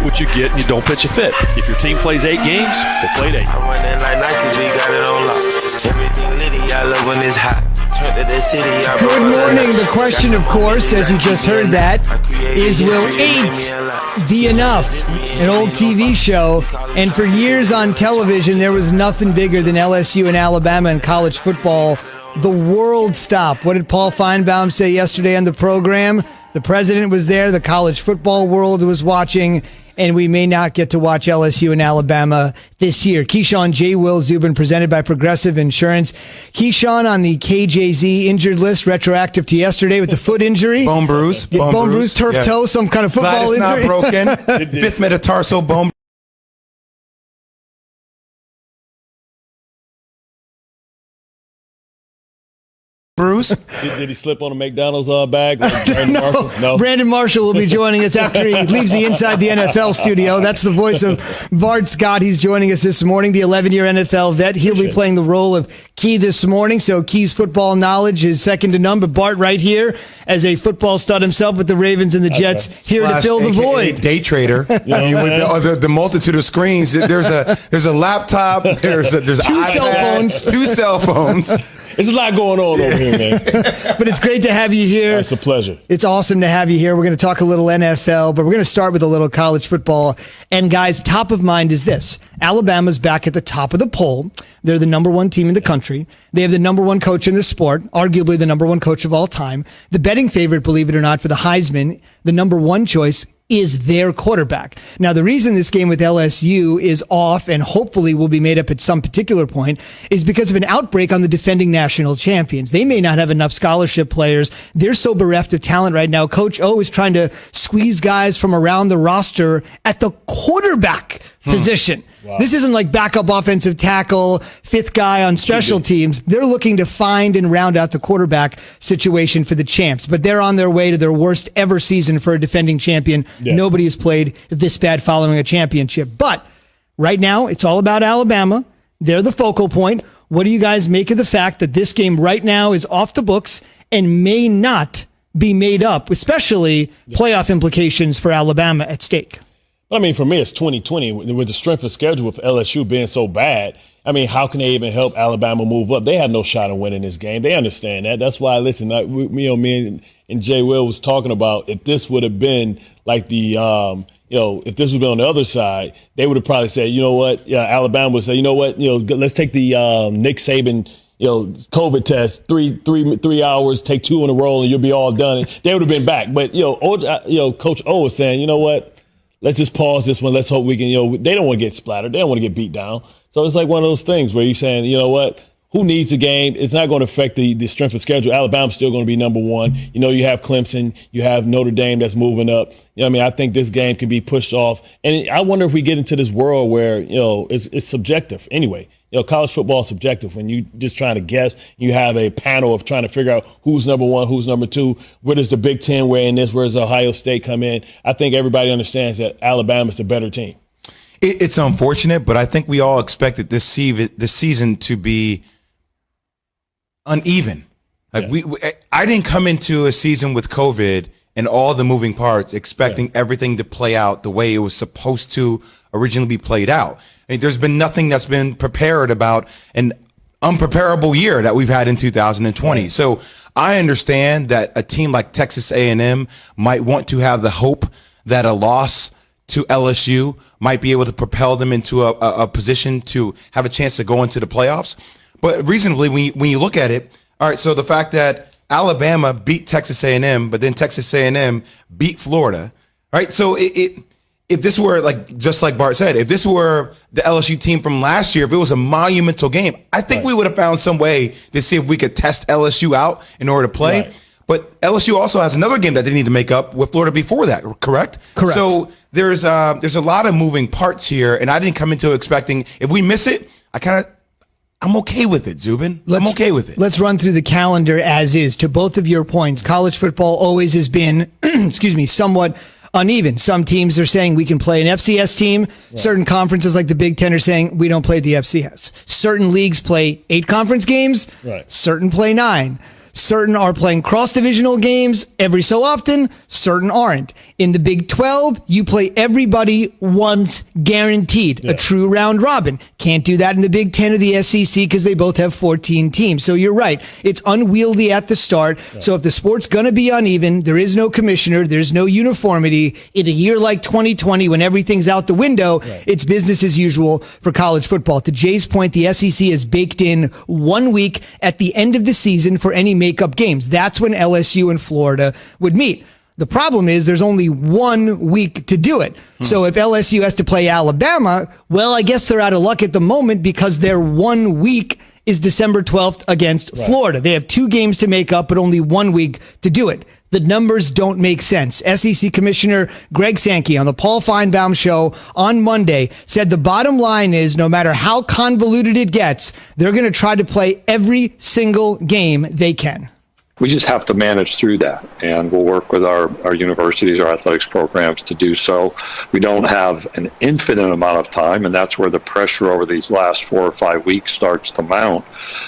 what you get and you don't pitch a fit. If your team plays 8 games, they played 8. I'm running like Nike, we got it on lock. Everything litty, I love when it's hot. Turn to the city, Good morning. The question, of course, as you just heard that, is will 8 be enough? An old TV show. And for years on television, there was nothing bigger than LSU and Alabama in college football. The world stopped. What did Paul Feinbaum say yesterday on the program? The president was there. The college football world was watching. And we may not get to watch LSU and Alabama this year. Keyshawn J. Will Zubin, presented by Progressive Insurance. Keyshawn on the KJZ injured list, retroactive to yesterday with the foot injury. Bone bruise. Bone bruise, turf toe, some kind of football injury. Glad it's not broken. Fifth metatarsal bone bruise. Did he slip on a McDonald's bag? Like Brandon Marshall? No. Brandon Marshall will be joining us after he leaves the Inside the NFL studio. That's the voice of Bart Scott. He's joining us this morning, the 11-year NFL vet. He'll be playing the role of Key this morning, so Key's football knowledge is second to none. But Bart right here, as a football stud himself with the Ravens and the Jets, here to fill the void. Day trader. I mean, with the multitude of screens, there's a laptop, there's two cell phones. There's a lot going on over here, man. But it's great to have you here. It's a pleasure. It's awesome to have you here. We're going to talk a little NFL, but we're going to start with a little college football. And guys, top of mind is this. Alabama's back at the top of the poll. They're the number 1 team in the country. They have the number 1 coach in the sport, arguably the number 1 coach of all time. The betting favorite, believe it or not, for the Heisman, the number 1 choice is their quarterback. Now, the reason this game with LSU is off and hopefully will be made up at some particular point is because of an outbreak on the defending national champions. They may not have enough scholarship players. They're so bereft of talent right now. Coach O is trying to squeeze guys from around the roster at the quarterback position. Wow. This isn't like backup offensive tackle, 5th guy on special teams. They're looking to find and round out the quarterback situation for the champs, but they're on their way to their worst ever season for a defending champion. Yeah. Nobody has played this bad following a championship. But right now, it's all about Alabama. They're the focal point. What do you guys make of the fact that this game right now is off the books and may not be made up, especially playoff implications for Alabama at stake? I mean, for me, it's 2020 with the strength of schedule with LSU being so bad. I mean, how can they even help Alabama move up? They have no shot of winning this game. They understand that. That's why, listen, me and Jay Will was talking about if this would have been like the, if this would have been on the other side, they would have probably said, you know what, Alabama would say, you know what, let's take the Nick Saban, COVID test, three hours, take 2 in a row, and you'll be all done. And they would have been back. But, Coach O was saying, you know what? Let's just pause this one. Let's hope we can, they don't want to get splattered. They don't want to get beat down. So it's like one of those things where you're saying, you know what, who needs the game? It's not going to affect the strength of schedule. Alabama's still going to be number 1. You have Clemson, you have Notre Dame that's moving up. I think this game can be pushed off. And I wonder if we get into this world where, it's subjective anyway. College football is subjective. When you just trying to guess, you have a panel of trying to figure out who's number 1, who's number 2. Where does the Big Ten weigh in this? Where does Ohio State come in? I think everybody understands that Alabama's the better team. It's unfortunate, but I think we all expected this season to be uneven. I didn't come into a season with COVID and all the moving parts expecting everything to play out the way it was supposed to originally be played out. I mean, there's been nothing that's been prepared about an unpreparable year that we've had in 2020. Right. So I understand that a team like Texas A&M might want to have the hope that a loss to LSU might be able to propel them into a position to have a chance to go into the playoffs. But reasonably, when you look at it, all right, so the fact that Alabama beat Texas A&M, but then Texas A&M beat Florida, right? So if this were just like Bart said, if this were the LSU team from last year, if it was a monumental game, I think we would have found some way to see if we could test LSU out in order to play. Right. But LSU also has another game that they need to make up with Florida before that, correct? Correct. So there's a lot of moving parts here, and I didn't come into expecting if we miss it, I'm okay with it, Zubin. I'm okay with it. Let's run through the calendar as is. To both of your points, college football always has been, somewhat uneven. Some teams are saying we can play an FCS team. Right. Certain conferences like the Big Ten are saying we don't play the FCS. Certain leagues play 8 conference games. Right. Certain play 9. Certain are playing cross-divisional games every so often. Certain aren't. In the Big 12, you play everybody once guaranteed. A true round robin. Can't do that in the Big 10 or the SEC because they both have 14 teams. So you're right. It's unwieldy at the start. So if the sport's going to be uneven, there is no commissioner, there's no uniformity. In a year like 2020, when everything's out the window, it's business as usual for college football. To Jay's point, the SEC has baked in 1 week at the end of the season for any makeup games. That's when LSU and Florida would meet. The problem is there's only 1 week to do it. So if LSU has to play Alabama, well, I guess they're out of luck at the moment because their 1 week is December 12th against Florida. They have 2 games to make up, but only 1 week to do it. The numbers don't make sense. SEC Commissioner Greg Sankey on the Paul Feinbaum Show on Monday said the bottom line is no matter how convoluted it gets, they're going to try to play every single game they can. We just have to manage through that, and we'll work with our universities, our athletics programs to do so. We don't have an infinite amount of time, and that's where the pressure over these last 4 or 5 weeks starts to mount.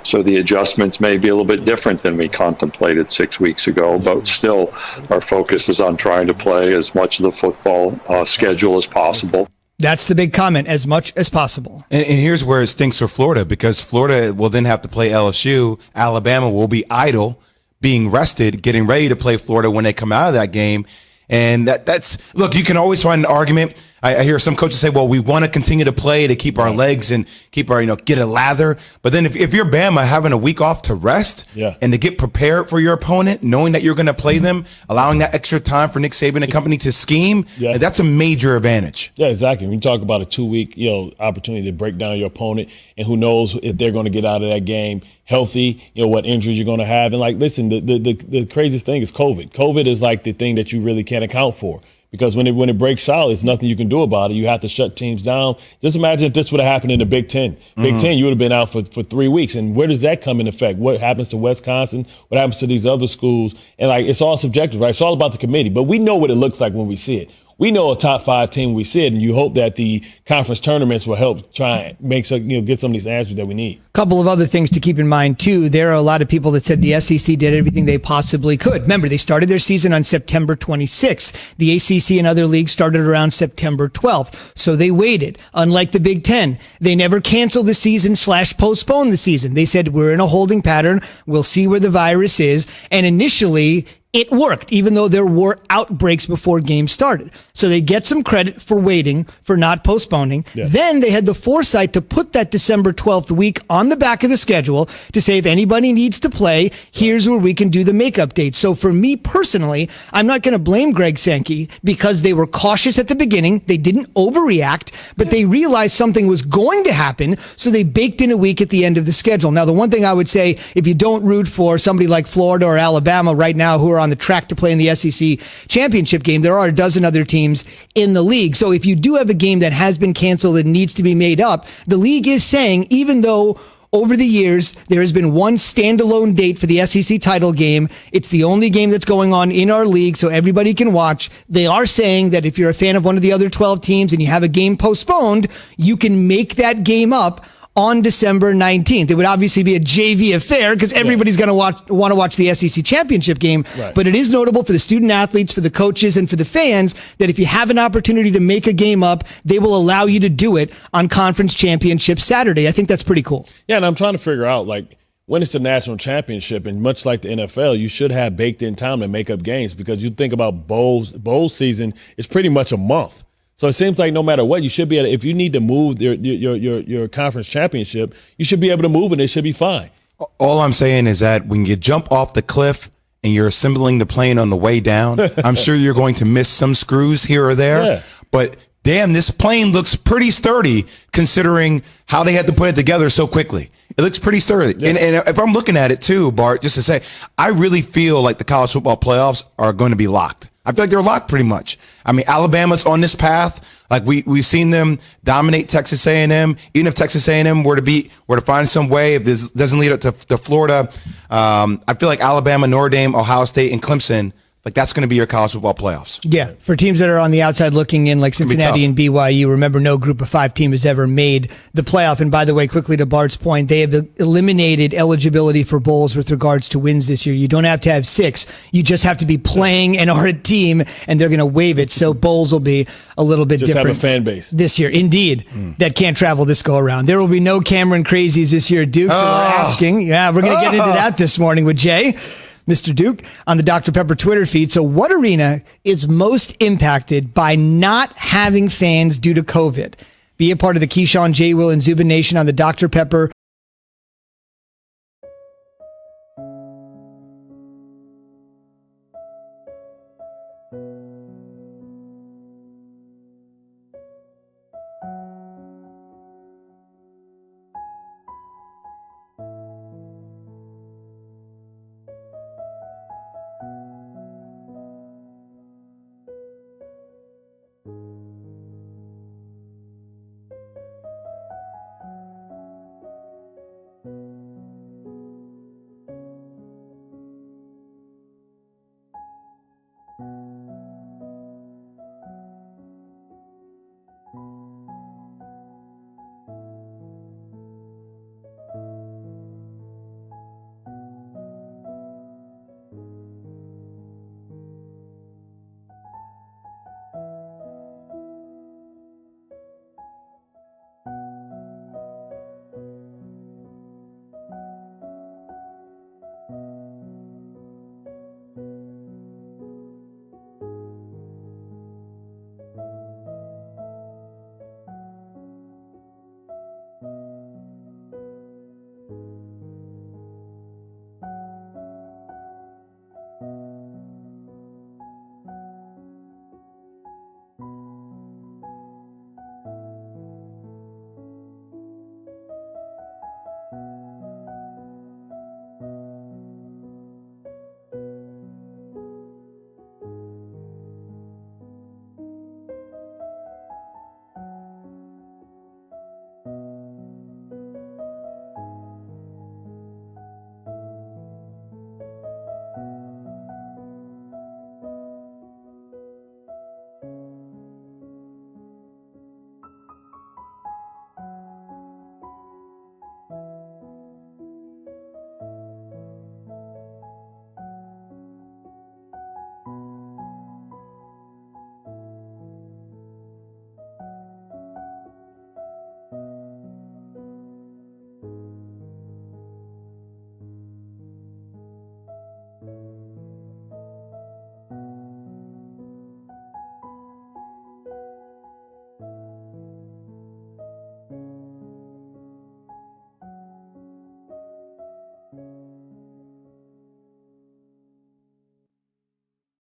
So the adjustments may be a little bit different than we contemplated 6 weeks ago, but still our focus is on trying to play as much of the football schedule as possible. That's the big comment, as much as possible. And here's where it stinks for Florida, because Florida will then have to play LSU. Alabama will be idle, being rested, getting ready to play Florida when they come out of that game. And that's look, you can always find an argument. I hear some coaches say, well, we want to continue to play to keep our legs and keep our, get a lather. But then if you're Bama having a week off to rest and to get prepared for your opponent, knowing that you're going to play them, allowing that extra time for Nick Saban and company to scheme, that's a major advantage. Yeah, exactly. When you talk about a 2-week, opportunity to break down your opponent, and who knows if they're going to get out of that game healthy, what injuries you're going to have. And listen, the craziest thing is COVID. COVID is like the thing that you really can't account for. Because when it breaks out, there's nothing you can do about it. You have to shut teams down. Just imagine if this would have happened in the Big Ten. Big Ten, you would have been out for 3 weeks. And where does that come in effect? What happens to Wisconsin? What happens to these other schools? And it's all subjective, right? It's all about the committee. But we know what it looks like when we see it. We know a top 5 team when we see it, and you hope that the conference tournaments will help try and make get some of these answers that we need. A couple of other things to keep in mind, too. There are a lot of people that said the SEC did everything they possibly could. Remember, they started their season on September 26th. The ACC and other leagues started around September 12th. So they waited. Unlike the Big Ten, they never canceled the season / postponed the season. They said, we're in a holding pattern. We'll see where the virus is. And initially, it worked, even though there were outbreaks before games started. So they get some credit for waiting, for not postponing. Yeah. Then they had the foresight to put that December 12th week on the back of the schedule to say, if anybody needs to play, here's where we can do the makeup date. So for me personally, I'm not going to blame Greg Sankey because they were cautious at the beginning. They didn't overreact, but they realized something was going to happen. So they baked in a week at the end of the schedule. Now, the one thing I would say, if you don't root for somebody like Florida or Alabama right now who are on the track to play in the SEC championship game, there are a dozen other teams in the league. So if you do have a game that has been canceled and needs to be made up, the league is saying, even though over the years there has been one standalone date for the SEC title game, it's the only game that's going on in our league, so everybody can watch. They are saying that if you're a fan of one of the other 12 teams and you have a game postponed, you can make that game up on December 19th. It would obviously be a JV affair because everybody's going to want to watch the SEC championship game. Right. But it is notable for the student athletes, for the coaches, and for the fans that if you have an opportunity to make a game up, they will allow you to do it on Conference Championship Saturday. I think that's pretty cool. Yeah, and I'm trying to figure out, when it's the national championship, and much like the NFL, you should have baked in time to make up games, because you think about bowl season, it's pretty much a month. So it seems like no matter what, you should be able to, if you need to move your conference championship, you should be able to move and it should be fine. All I'm saying is that when you jump off the cliff and you're assembling the plane on the way down, I'm sure you're going to miss some screws here or there. Yeah. But damn, this plane looks pretty sturdy considering how they had to put it together so quickly. It looks pretty sturdy. Yeah. And if I'm looking at it too, Bart, just to say, I really feel like the college football playoffs are going to be locked. I feel like they're locked pretty much. I mean, Alabama's on this path. Like we've seen them dominate Texas A&M. Even if Texas A&M were to find some way, if this doesn't lead up to Florida, I feel like Alabama, Notre Dame, Ohio State, and Clemson Like, that's going to be your college football playoffs. Yeah, for teams that are on the outside looking in, like Cincinnati and BYU, remember no group of 5 team has ever made the playoff. And by the way, quickly to Bart's point, they have eliminated eligibility for bowls with regards to wins this year. You don't have to have 6. You just have to be playing and are a team, and they're going to waive it. So bowls will be a little bit different. Just have a fan base. This year. Indeed, that can't travel this go around. There will be no Cameron Crazies this year, Duke. So we're asking. Yeah, we're going to get into that this morning with Jay. Mr. Duke on the Dr. Pepper Twitter feed. So what arena is most impacted by not having fans due to COVID? Be a part of the Keyshawn, J. Will, and Zubin Nation on the Dr. Pepper